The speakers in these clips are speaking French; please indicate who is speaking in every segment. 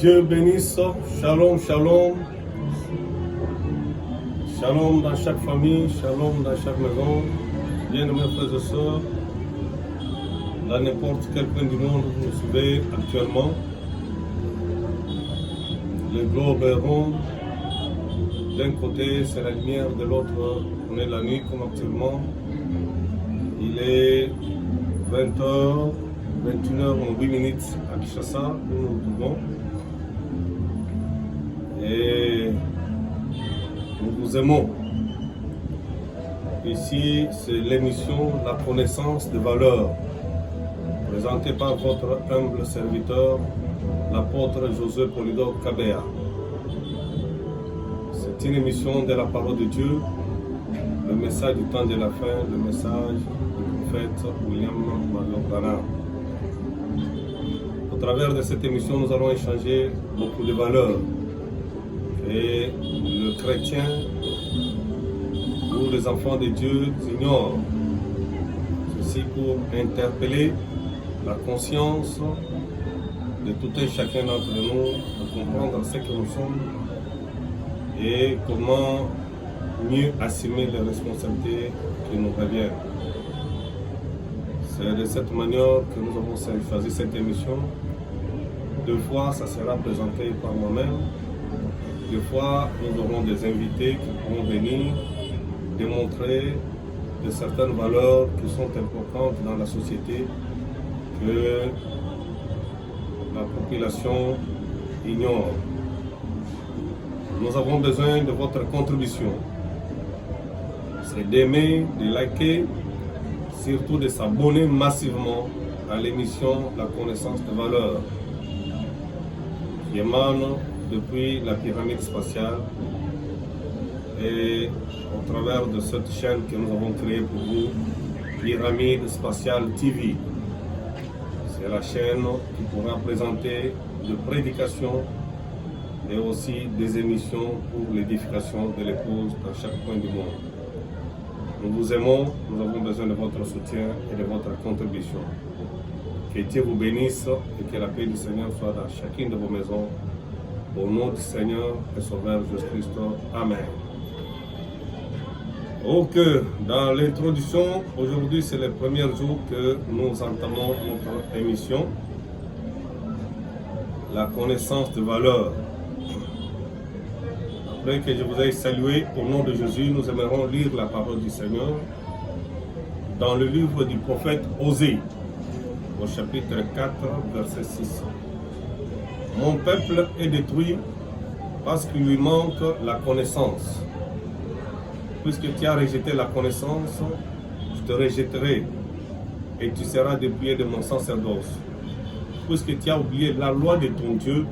Speaker 1: Dieu bénisse. Shalom, shalom. Shalom dans chaque famille, shalom dans chaque maison. Bien-aimés frères et sœurs, dans n'importe quel point du monde où vous nous suivez actuellement, le globe est rond. D'un côté, c'est la lumière, de l'autre, on est la nuit comme actuellement. Il est 20h, 21h en 8 minutes à Kinshasa, où nous nous trouvons. Et nous vous aimons. Ici, c'est l'émission La connaissance de valeur, présentée par votre humble serviteur, l'apôtre Josué Polydore Kabea. C'est une émission de la parole de Dieu, le message du temps de la fin, le message du prophète William Marion Branham. Au travers de cette émission, nous allons échanger beaucoup de valeurs. Et le chrétien ou les enfants de Dieu ignorent. Ceci pour interpeller la conscience de tout un chacun d'entre nous, de comprendre ce que nous sommes et comment mieux assumer les responsabilités qui nous reviennent. C'est de cette manière que nous avons choisi cette émission. Deux fois, ça sera présenté par moi-même. Des fois, nous aurons des invités qui pourront venir démontrer de certaines valeurs qui sont importantes dans la société que la population ignore. Nous avons besoin de votre contribution. C'est d'aimer, de liker, surtout de s'abonner massivement à l'émission La connaissance de valeurs qui émane depuis la pyramide spatiale et au travers de cette chaîne que nous avons créée pour vous, Pyramide Spatiale TV. C'est la chaîne qui pourra présenter des prédications et aussi des émissions pour l'édification de l'épouse dans chaque point du monde. Nous vous aimons, nous avons besoin de votre soutien et de votre contribution. Que Dieu vous bénisse et que la paix du Seigneur soit dans chacune de vos maisons. Au nom du Seigneur et Sauveur Jésus-Christ. Amen. Ok, dans l'introduction, aujourd'hui c'est le premier jour que nous entamons notre émission. La connaissance de valeur. Après que je vous ai salué au nom de Jésus, nous aimerons lire la parole du Seigneur dans le livre du prophète Osée, au chapitre 4, verset 6. Mon peuple est détruit parce qu'il lui manque la connaissance. Puisque tu as rejeté la connaissance, je te rejetterai et tu seras dépouillé de mon sacerdoce. Puisque tu as oublié la loi de ton Dieu,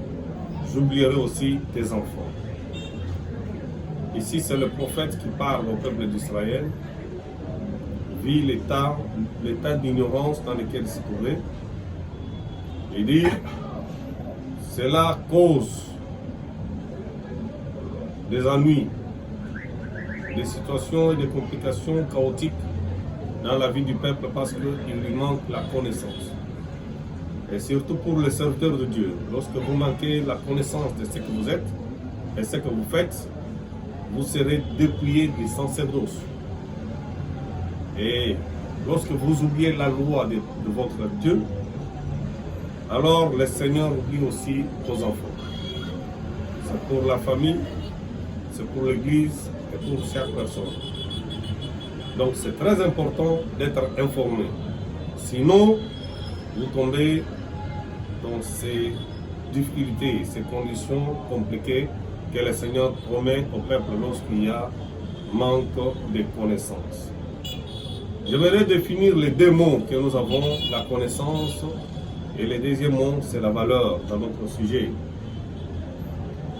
Speaker 1: j'oublierai aussi tes enfants. Ici, c'est le prophète qui parle au peuple d'Israël, vit l'état d'ignorance dans lequel il se trouvait. Il dit, c'est la cause des ennuis, des situations et des complications chaotiques dans la vie du peuple parce qu'il lui manque la connaissance. Et surtout pour les serviteurs de Dieu, lorsque vous manquez la connaissance de ce que vous êtes et ce que vous faites, vous serez dépouillés du sacerdoce. Et lorsque vous oubliez la loi de votre Dieu, alors le Seigneur oublie aussi vos enfants. C'est pour la famille, c'est pour l'Église et pour chaque personne. Donc c'est très important d'être informé. Sinon, vous tombez dans ces difficultés, ces conditions compliquées que le Seigneur promet au peuple lorsqu'il y a manque de connaissances. Je vais définir les deux mots que nous avons, la connaissance. Et le deuxième mot, c'est la valeur dans notre sujet.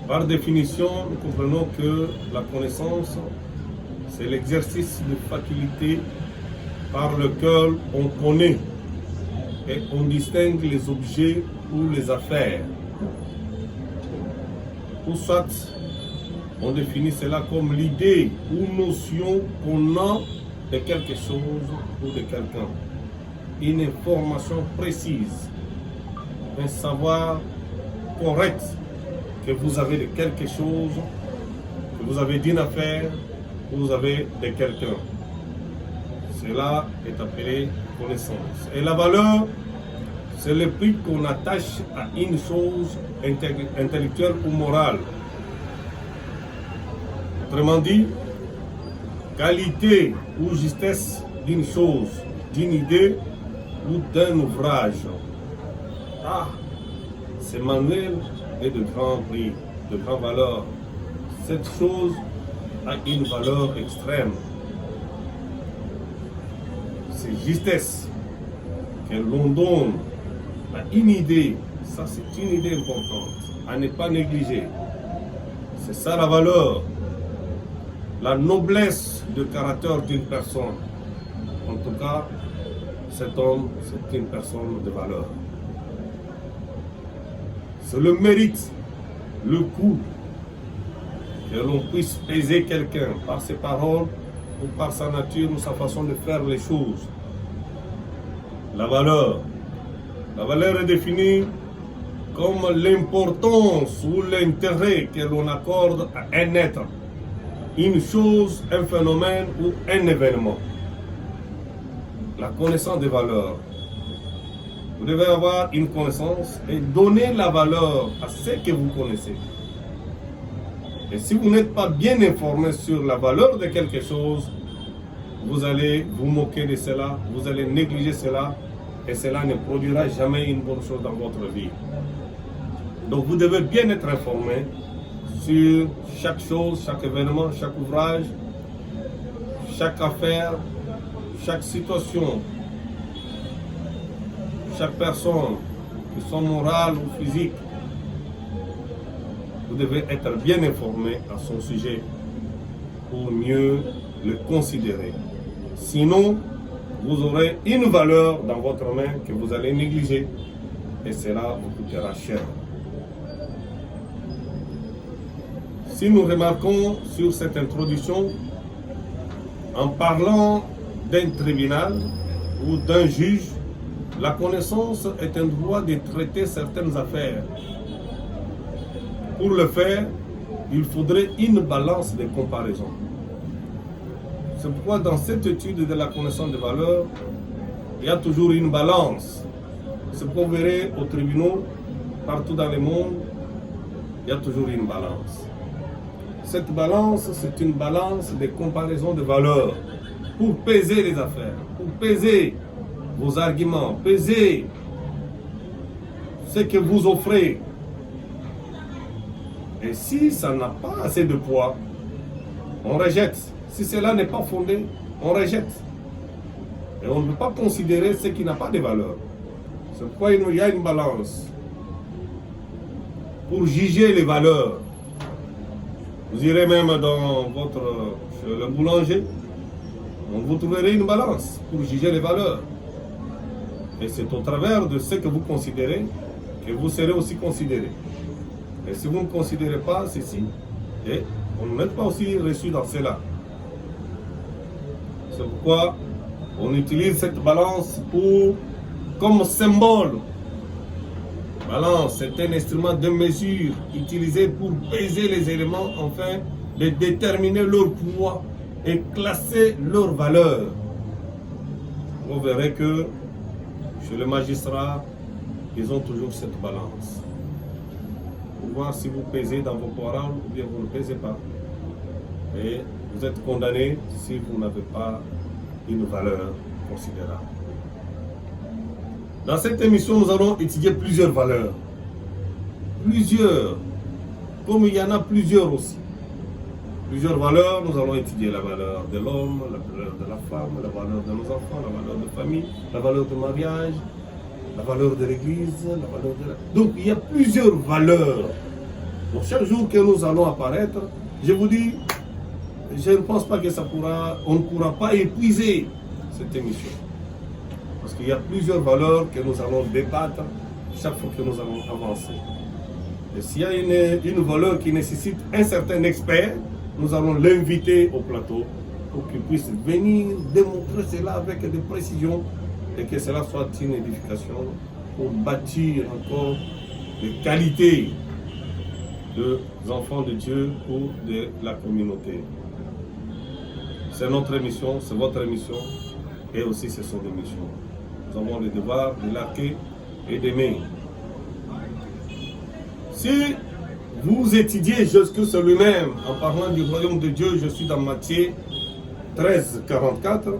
Speaker 1: Par définition, nous comprenons que la connaissance, c'est l'exercice de faculté par lequel on connaît et on distingue les objets ou les affaires. Ou soit, on définit cela comme l'idée ou notion qu'on a de quelque chose ou de quelqu'un. Une information précise, un savoir correct que vous avez de quelque chose, que vous avez d'une affaire, que vous avez de quelqu'un. Cela est appelé connaissance. Et la valeur, c'est le prix qu'on attache à une chose intellectuelle ou morale. Autrement dit, qualité ou justesse d'une chose, d'une idée ou d'un ouvrage. Ah, ce manuel est de grand prix, de grande valeur. Cette chose a une valeur extrême. C'est justesse que l'on donne à une idée. Ça, c'est une idée importante à ne pas négliger. C'est ça la valeur. La noblesse de caractère d'une personne. En tout cas, cet homme, c'est une personne de valeur. C'est le mérite, le coût, que l'on puisse peser quelqu'un par ses paroles ou par sa nature ou sa façon de faire les choses. La valeur. La valeur est définie comme l'importance ou l'intérêt que l'on accorde à un être, une chose, un phénomène ou un événement. La connaissance des valeurs. Vous devez avoir une connaissance et donner la valeur à ce que vous connaissez. Et si vous n'êtes pas bien informé sur la valeur de quelque chose, vous allez vous moquer de cela, vous allez négliger cela, et cela ne produira jamais une bonne chose dans votre vie. Donc vous devez bien être informé sur chaque chose, chaque événement, chaque ouvrage, chaque affaire, chaque situation, chaque personne, que soit morale ou physique. Vous devez être bien informé à son sujet pour mieux le considérer. Sinon, vous aurez une valeur dans votre main que vous allez négliger et cela vous coûtera cher. Si nous remarquons sur cette introduction, en parlant d'un tribunal ou d'un juge, la connaissance est un droit de traiter certaines affaires. Pour le faire, il faudrait une balance de comparaison. C'est pourquoi dans cette étude de la connaissance des valeurs, il y a toujours une balance. C'est pourquoi vous verrez aux tribunaux, partout dans le monde, il y a toujours une balance. Cette balance, c'est une balance de comparaison de valeurs pour peser les affaires, pour peser vos arguments, peser ce que vous offrez. Et si ça n'a pas assez de poids, on rejette. Si cela n'est pas fondé, on rejette. Et on ne peut pas considérer ce qui n'a pas de valeur. C'est pourquoi il y a une balance. Pour juger les valeurs, vous irez même chez le boulanger, vous trouverez une balance pour juger les valeurs. Et c'est au travers de ce que vous considérez que vous serez aussi considéré. Et si vous ne considérez pas ceci, et on n'est pas aussi reçu dans cela. C'est pourquoi on utilise cette balance comme symbole. Balance, c'est un instrument de mesure utilisé pour peser les éléments afin de déterminer leur poids et classer leur valeur. Vous verrez que chez les magistrats, ils ont toujours cette balance. Pour voir si vous pesez dans vos paroles ou bien vous ne pesez pas. Et vous êtes condamné si vous n'avez pas une valeur considérable. Dans cette émission, nous allons étudier plusieurs valeurs. Plusieurs. Comme il y en a plusieurs aussi. Plusieurs valeurs, nous allons étudier la valeur de l'homme, la valeur de la femme, la valeur de nos enfants, la valeur de famille, la valeur du mariage, la valeur de l'église, la valeur de la... Donc il y a plusieurs valeurs. Donc chaque jour que nous allons apparaître, je vous dis, je ne pense pas que on ne pourra pas épuiser cette émission. Parce qu'il y a plusieurs valeurs que nous allons débattre chaque fois que nous allons avancer. Et s'il y a une valeur qui nécessite un certain expert, nous allons l'inviter au plateau pour qu'il puisse venir démontrer cela avec des précisions et que cela soit une édification pour bâtir encore les qualités des enfants de Dieu ou de la communauté. C'est notre mission, c'est votre mission et aussi c'est son mission. Nous avons le devoir de l'arquer et d'aimer. Si vous étudiez Jésus lui-même en parlant du royaume de Dieu, je suis dans Matthieu 13, 44,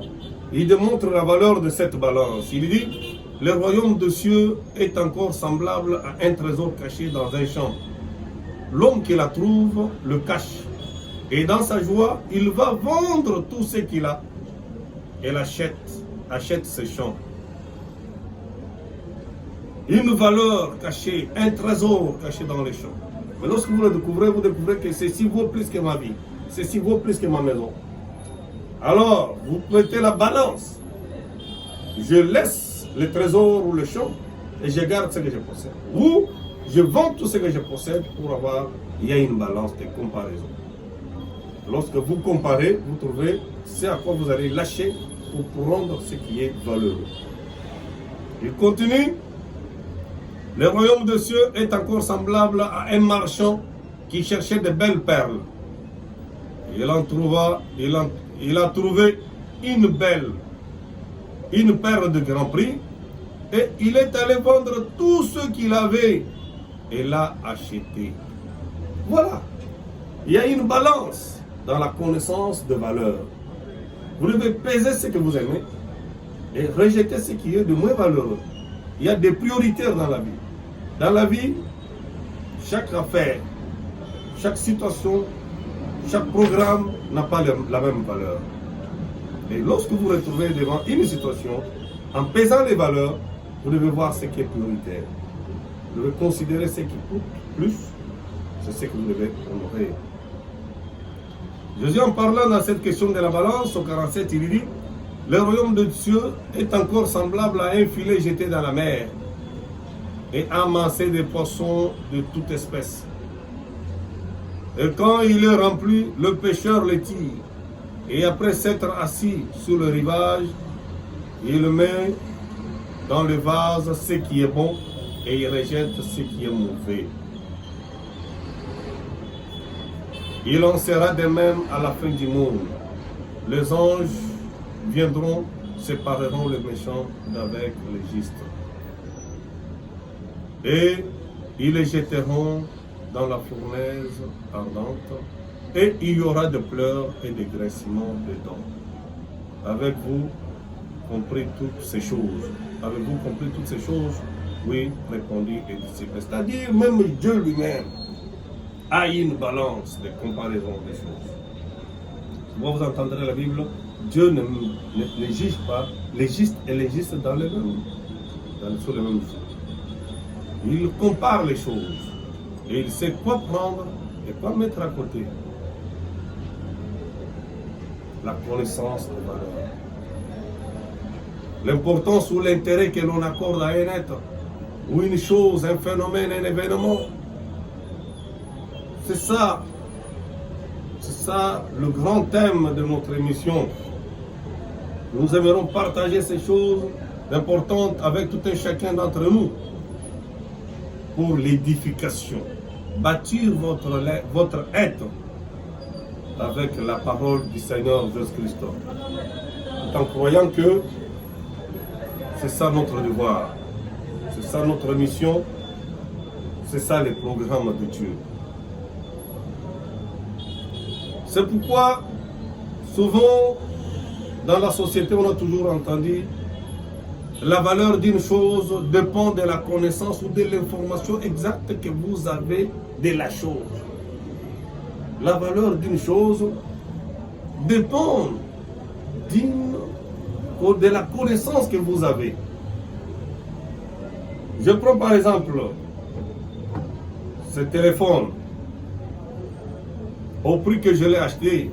Speaker 1: il démontre la valeur de cette balance. Il dit, le royaume de cieux est encore semblable à un trésor caché dans un champ. L'homme qui la trouve le cache. Et dans sa joie, il va vendre tout ce qu'il a. Et achète ce champ. Une valeur cachée, un trésor caché dans les champs. Mais lorsque vous le découvrez, vous découvrez que ceci vaut plus que ma vie. Ceci vaut plus que ma maison. Alors, vous prêtez la balance. Je laisse le trésor ou le champ et je garde ce que je possède. Ou je vends tout ce que je possède pour avoir, il y a une balance de comparaison. Lorsque vous comparez, vous trouvez ce à quoi vous allez lâcher pour prendre ce qui est valeureux. Il continue. Le royaume des cieux est encore semblable à un marchand qui cherchait de belles perles. Il a trouvé une perle de grand prix et il est allé vendre tout ce qu'il avait et l'a acheté. Voilà. Il y a une balance dans la connaissance de valeur. Vous devez peser ce que vous aimez et rejeter ce qui est de moins valeureux. Il y a des prioritaires dans la vie. Dans la vie, chaque affaire, chaque situation, chaque programme n'a pas la même valeur. Et lorsque vous vous retrouvez devant une situation, en pesant les valeurs, vous devez voir ce qui est prioritaire. Vous devez considérer ce qui coûte plus, c'est ce que vous devez honorer. Jésus, en parlant dans cette question de la balance, au 47, il dit, le royaume de Dieu est encore semblable à un filet jeté dans la mer et amassé de poissons de toute espèce. Et quand il est rempli, le pêcheur le tire. Et après s'être assis sur le rivage, il met dans le vase ce qui est bon et il rejette ce qui est mauvais. Il en sera de même à la fin du monde. Les anges viendront, sépareront les méchants d'avec les justes. Et ils les jetteront dans la fournaise ardente, et il y aura de pleurs et de grincements de dents. Avec vous, compris toutes ces choses. Avez-vous compris toutes ces choses? Oui, répondit les disciples. C'est-à-dire, même Dieu lui-même a une balance de comparaison des choses. Moi, vous entendrez la Bible, Dieu ne juge pas les justes et les justes sur les mêmes choses. Il compare les choses et il sait quoi prendre et quoi mettre à côté. La connaissance des valeurs. L'importance ou l'intérêt que l'on accorde à un être, ou une chose, un phénomène, un événement. C'est ça le grand thème de notre émission. Nous aimerons partager ces choses importantes avec tout un chacun d'entre nous pour l'édification. Bâtir votre être avec la parole du Seigneur Jésus-Christ. En croyant que c'est ça notre devoir, c'est ça notre mission, c'est ça le programme de Dieu. C'est pourquoi, souvent, dans la société, on a toujours entendu la valeur d'une chose dépend de la connaissance ou de l'information exacte que vous avez de la chose. La valeur d'une chose dépend de la connaissance que vous avez. Je prends par exemple ce téléphone. Au prix que je l'ai acheté,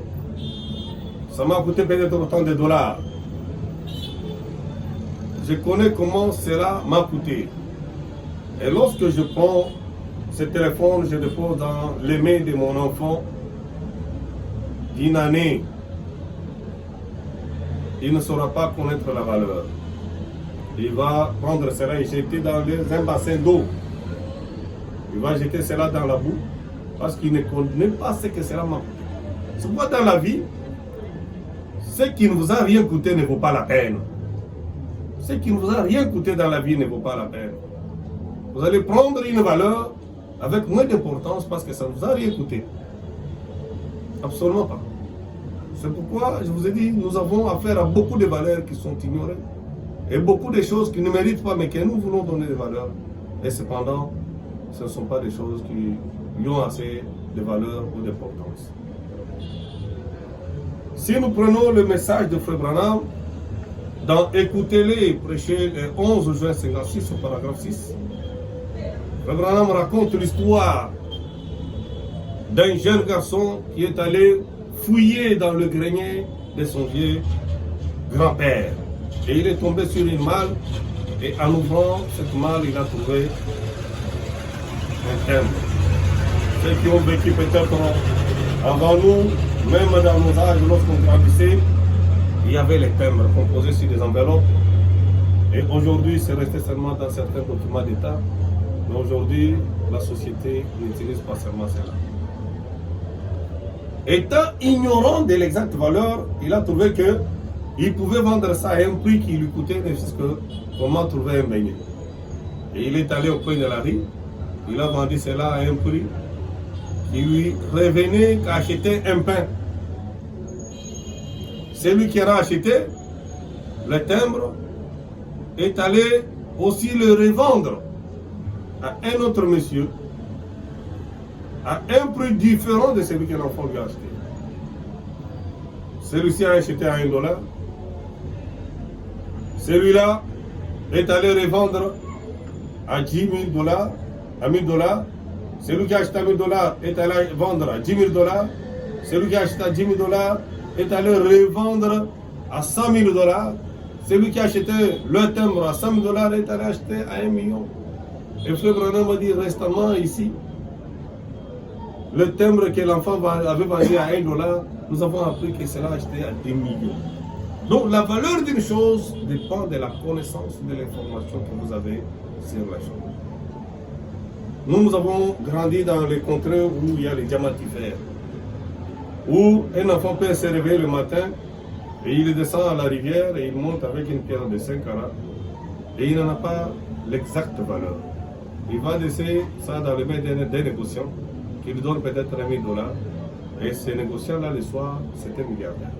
Speaker 1: ça m'a coûté peut-être autant de dollars. Je connais comment cela m'a coûté. Et lorsque je prends ce téléphone, je le pose dans les mains de mon enfant d'une année, il ne saura pas connaître la valeur. Il va prendre cela et jeter dans un bassin d'eau. Il va jeter cela dans la boue parce qu'il ne connaît pas ce que cela m'a coûté. C'est pourquoi dans la vie, ce qui ne vous a rien coûté ne vaut pas la peine. Ce qui ne vous a rien coûté dans la vie ne vaut pas la peine. Vous allez prendre une valeur avec moins d'importance parce que ça ne vous a rien coûté. Absolument pas. C'est pourquoi je vous ai dit, nous avons affaire à beaucoup de valeurs qui sont ignorées et beaucoup de choses qui ne méritent pas mais que nous voulons donner des valeurs. Et cependant, ce ne sont pas des choses qui ont assez de valeur ou d'importance. Si nous prenons le message de Frère Branham, dans Écoutez-les, prêché le 11 juin 56 au paragraphe 6, Frère Branham raconte l'histoire d'un jeune garçon qui est allé fouiller dans le grenier de son vieux grand-père. Et il est tombé sur une malle, et en ouvrant cette malle, il a trouvé un thème. Ceux qui ont vécu peut-être avant nous, même dans nos âges, lorsqu'on grandissait, il y avait les timbres composés sur des enveloppes. Et aujourd'hui, c'est resté seulement dans certains documents d'État. Mais aujourd'hui, la société n'utilise pas seulement cela. Étant ignorant de l'exacte valeur, il a trouvé qu'il pouvait vendre ça à un prix qui lui coûtait ne fût-ce que comment trouver un beignet. Et il est allé au coin de la rue, il a vendu cela à un prix qui lui revenait qu'à acheter un pain. Celui qui a acheté le timbre est allé aussi le revendre à un autre monsieur à un prix différent de celui que l'enfant lui a acheté. Celui-ci a acheté à $1. Celui-là est allé revendre à $10 000, à $1 000. Celui qui a acheté à $1 000 est allé vendre à $10 000. Celui qui a acheté à $10 000 est allé revendre à $100 000. Celui qui a acheté le timbre à $100 000 est allé acheter à $1 million. Et Frère Branham m'a dit récemment ici, le timbre que l'enfant avait vendu à $1, nous avons appris que cela a acheté à $10 millions. Donc la valeur d'une chose dépend de la connaissance, de l'information que vous avez sur la chose. Nous avons grandi dans les contrées où il y a les diamantifères, où un enfant peut se réveiller le matin et il descend à la rivière et il monte avec une pierre de 5 carats et il n'en a pas l'exacte valeur. Il va laisser ça dans les mains d'un négociant qui lui donne peut-être $1 000 et ce négociant-là le soir c'est un milliardaire,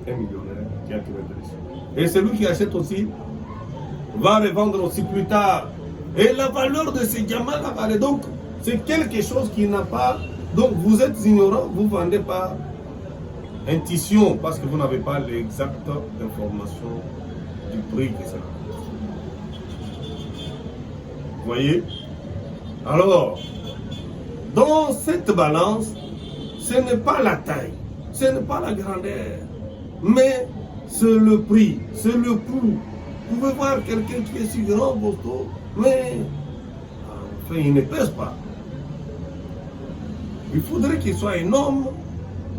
Speaker 1: un millionnaire qui a trouvé de l'issue. Et celui qui achète aussi va revendre aussi plus tard. Et la valeur de ces diamants-là valait donc, c'est quelque chose qui n'a pas. Donc vous êtes ignorant, vous ne vendez pas intuition parce que vous n'avez pas l'exacte information du prix que cela coûte. Vous voyez? Alors, dans cette balance, ce n'est pas la taille, ce n'est pas la grandeur, mais c'est le prix, c'est le coût. Vous pouvez voir quelqu'un qui est si grand, costaud, mais enfin, il ne pèse pas. Il faudrait qu'il soit un homme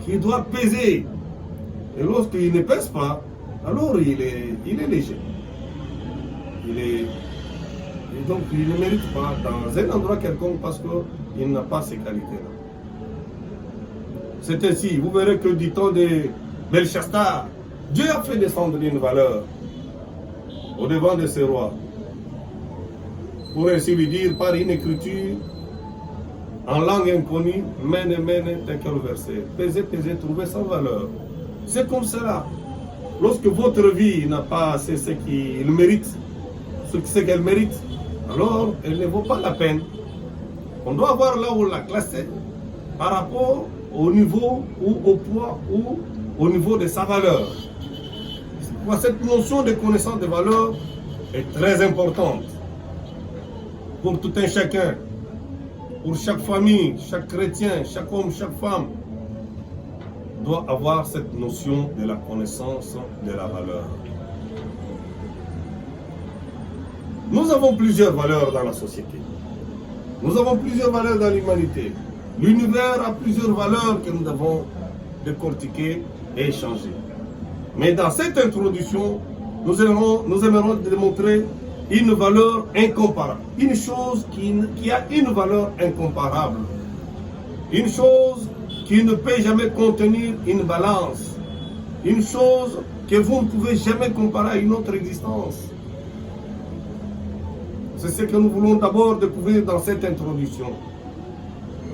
Speaker 1: qui doit peser. Et lorsqu'il ne pèse pas, alors il est léger. Et donc il ne mérite pas dans un endroit quelconque parce qu'il n'a pas ces qualités-là. C'est ainsi, vous verrez que du temps de Belshazzar, Dieu a fait descendre une valeur au devant de ses rois. Pour ainsi lui dire, par une écriture en langue inconnue, mène, tel quel verset. Pesez, trouvez sans valeur. C'est comme cela. Lorsque votre vie n'a pas ce qu'il mérite, ce qu'elle mérite, alors elle ne vaut pas la peine. On doit voir là où on l'a classée par rapport au niveau ou au poids ou au niveau de sa valeur. Cette notion de connaissance de valeur est très importante pour tout un chacun, pour chaque famille, chaque chrétien, chaque homme, chaque femme doit avoir cette notion de la connaissance de la valeur. Nous avons plusieurs valeurs dans la société. Nous avons plusieurs valeurs dans l'humanité. L'univers a plusieurs valeurs que nous devons décortiquer et échanger. Mais dans cette introduction, nous aimerons démontrer une valeur incomparable. Une chose qui a une valeur incomparable. Une chose qui ne peut jamais contenir une balance. Une chose que vous ne pouvez jamais comparer à une autre existence. C'est ce que nous voulons d'abord découvrir dans cette introduction.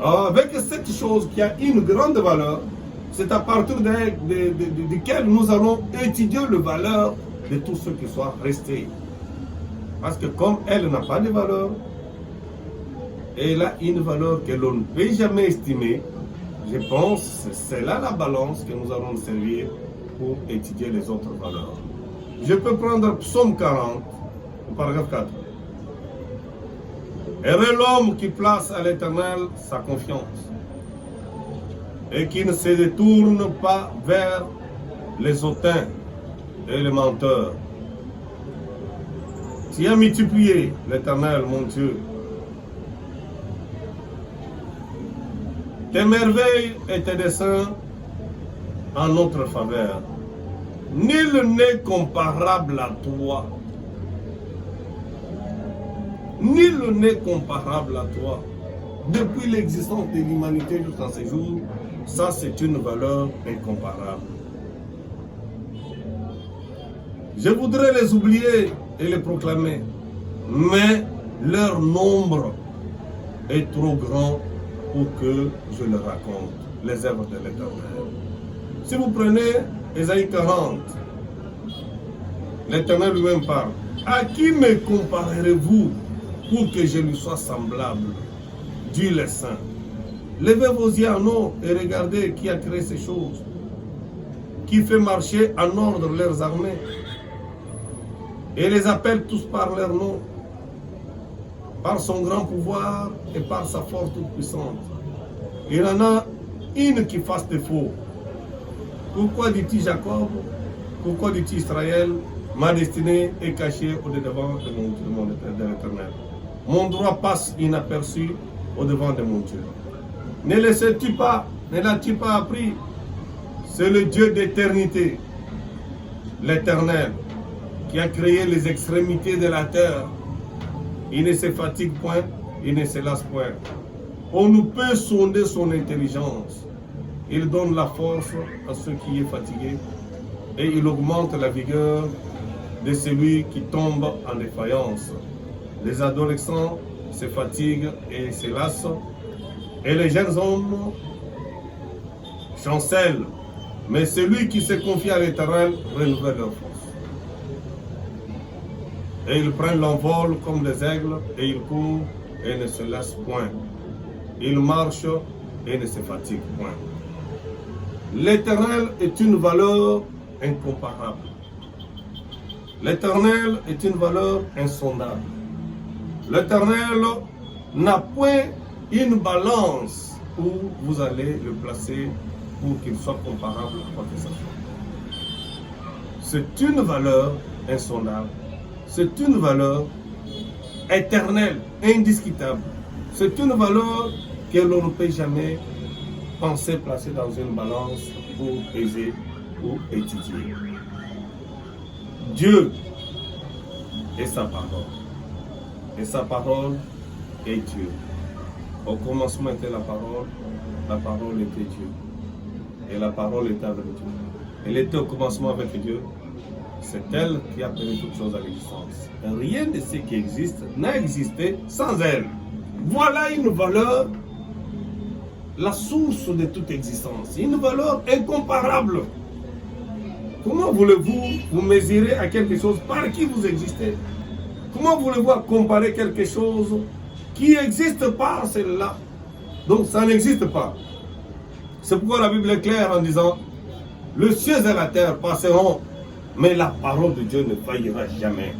Speaker 1: Avec cette chose qui a une grande valeur, c'est à partir duquel nous allons étudier la valeur de tout ce qui soit resté. Parce que comme elle n'a pas de valeur, elle a une valeur que l'on ne peut jamais estimer. Je pense que c'est là la balance que nous allons servir pour étudier les autres valeurs. Je peux prendre Psaume 40, paragraphe 4. Heureux l'homme qui place à l'Éternel sa confiance et qui ne se détourne pas vers les hautains et les menteurs. Tu as multiplié l'Éternel, mon Dieu, tes merveilles et tes desseins en notre faveur. Nul n'est comparable à toi. Nul n'est comparable à toi. Depuis l'existence de l'humanité jusqu'à ce jour, ça c'est une valeur incomparable. Je voudrais les oublier et les proclamer, mais leur nombre est trop grand pour que je le raconte, les œuvres de l'Éternel. Si vous prenez Ésaïe 40, l'Éternel lui-même parle. À qui me comparerez-vous pour que je lui sois semblable? Dit le Saint. Levez vos yeux en haut et regardez qui a créé ces choses, qui fait marcher en ordre leurs armées et les appelle tous par leur nom, par son grand pouvoir et par sa force toute puissante. Il en a une qui fasse défaut. Pourquoi dit-il Jacob? Pourquoi dit-il Israël? Ma destinée est cachée au-devant de l'Éternel. Mon droit passe inaperçu au-devant de mon Dieu. Ne l'as-tu pas appris? C'est le Dieu d'éternité, l'Éternel, qui a créé les extrémités de la terre. Il ne se fatigue point, il ne se lasse point. On ne peut sonder son intelligence. Il donne la force à ceux qui est fatigué et il augmente la vigueur de celui qui tombe en défaillance. Les adolescents se fatiguent et se lassent et les jeunes hommes chancellent. Mais celui qui se confie à l'Éternel renouvelle leur force. Et ils prennent l'envol comme des aigles et ils courent et ne se lassent point. Ils marchent et ne se fatiguent point. L'Éternel est une valeur incomparable. L'Éternel est une valeur insondable. L'Éternel n'a point une balance où vous allez le placer pour qu'il soit comparable à quoi que ce soit. C'est une valeur insondable. C'est une valeur éternelle, indiscutable. C'est une valeur que l'on ne peut jamais penser placer dans une balance pour peser ou étudier. Dieu est sa parole. Et sa parole est Dieu. Au commencement était la parole était Dieu. Et la parole était avec Dieu. Elle était au commencement avec Dieu. C'est elle qui a appelé toutes choses à l'existence. Rien de ce qui existe n'a existé sans elle. Voilà une valeur, la source de toute existence. Une valeur incomparable. Comment voulez-vous vous mesurer à quelque chose par qui vous existez? Comment voulez-vous comparer quelque chose qui n'existe pas à celle-là? Donc ça n'existe pas. C'est pourquoi la Bible est claire en disant le ciel et la terre passeront, mais la parole de Dieu ne faillira jamais.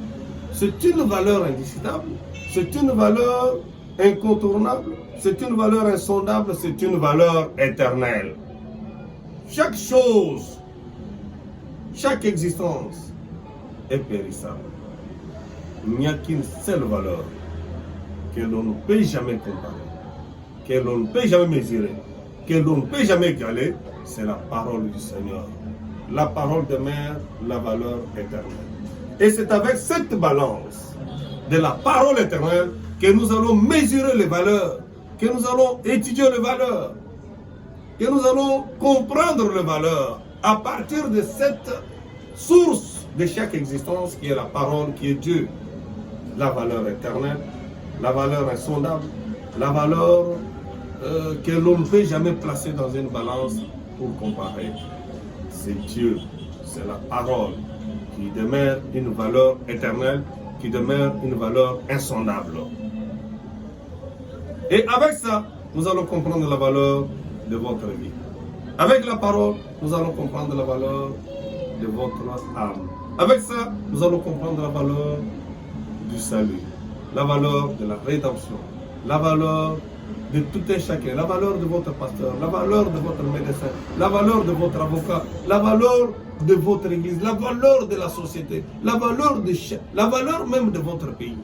Speaker 1: C'est une valeur indiscutable, c'est une valeur incontournable, c'est une valeur insondable, c'est une valeur éternelle. Chaque chose, chaque existence est périssable. Il n'y a qu'une seule valeur que l'on ne peut jamais comparer, que l'on ne peut jamais mesurer, que l'on ne peut jamais égaler, c'est la parole du Seigneur. La parole demeure la valeur éternelle. Et c'est avec cette balance de la parole éternelle que nous allons mesurer les valeurs, que nous allons étudier les valeurs, que nous allons comprendre les valeurs à partir de cette source de chaque existence qui est la parole, qui est Dieu. La valeur éternelle, la valeur insondable, la valeur que l'on ne peut jamais placer dans une balance pour comparer. C'est Dieu, c'est la parole qui demeure une valeur éternelle, qui demeure une valeur insondable. Et avec ça, nous allons comprendre la valeur de votre vie. Avec la parole, nous allons comprendre la valeur de votre âme. Avec ça, nous allons comprendre la valeur du salut, la valeur de la rédemption, la valeur de tout un chacun, la valeur de votre pasteur, la valeur de votre médecin, la valeur de votre avocat, la valeur de votre église, la valeur de la société, la valeur même de votre pays.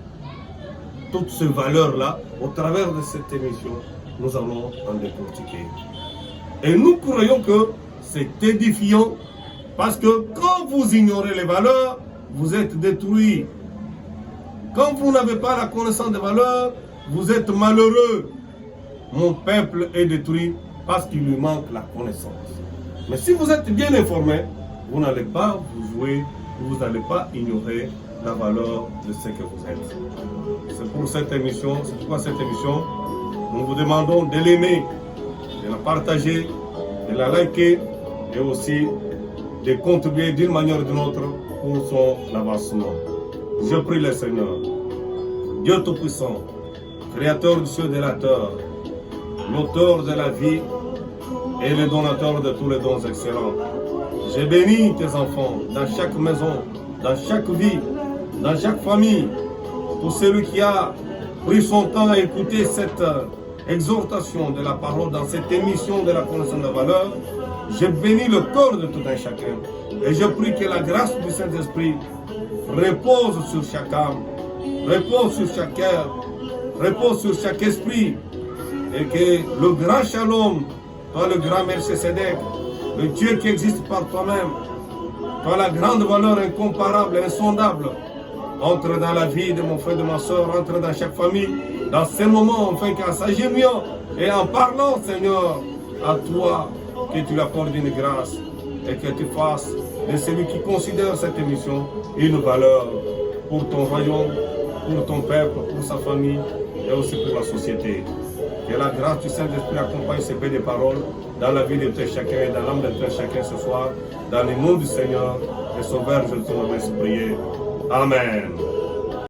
Speaker 1: Toutes ces valeurs-là, au travers de cette émission, nous allons en décortiquer. Et nous croyons que c'est édifiant parce que quand vous ignorez les valeurs, vous êtes détruits. Quand vous n'avez pas la connaissance des valeurs, vous êtes malheureux. Mon peuple est détruit parce qu'il lui manque la connaissance. Mais si vous êtes bien informé, vous n'allez pas vous jouer, vous n'allez pas ignorer la valeur de ce que vous êtes. C'est pour cette émission, c'est pourquoi cette émission, nous vous demandons de l'aimer, de la partager, de la liker et aussi de contribuer d'une manière ou d'une autre pour son avancement. Je prie le Seigneur, Dieu Tout-Puissant, Créateur du ciel et de la terre, l'auteur de la vie et le donateur de tous les dons excellents. Je bénis tes enfants dans chaque maison, dans chaque vie, dans chaque famille. Pour celui qui a pris son temps à écouter cette exhortation de la parole dans cette émission de la connaissance de la valeur, je bénis le corps de tout un chacun. Et je prie que la grâce du Saint-Esprit repose sur chaque âme, repose sur chaque cœur, repose sur chaque esprit. Et que le grand Shalom, toi le grand Melchisedec, le Dieu qui existe par toi-même, toi la grande valeur incomparable, insondable, entre dans la vie de mon frère, de ma soeur, entre dans chaque famille, dans ces moments, enfin qu'en s'agenouillant et en parlant, Seigneur, à toi, que tu lui accordes une grâce et que tu fasses de celui qui considère cette émission une valeur pour ton royaume, pour ton peuple, pour sa famille et aussi pour la société. Que la grâce du Saint-Esprit accompagne ces belles paroles dans la vie de tout chacun et dans l'âme de tout chacun ce soir, dans le nom du Seigneur et Sauveur, je te remercie prier. Amen.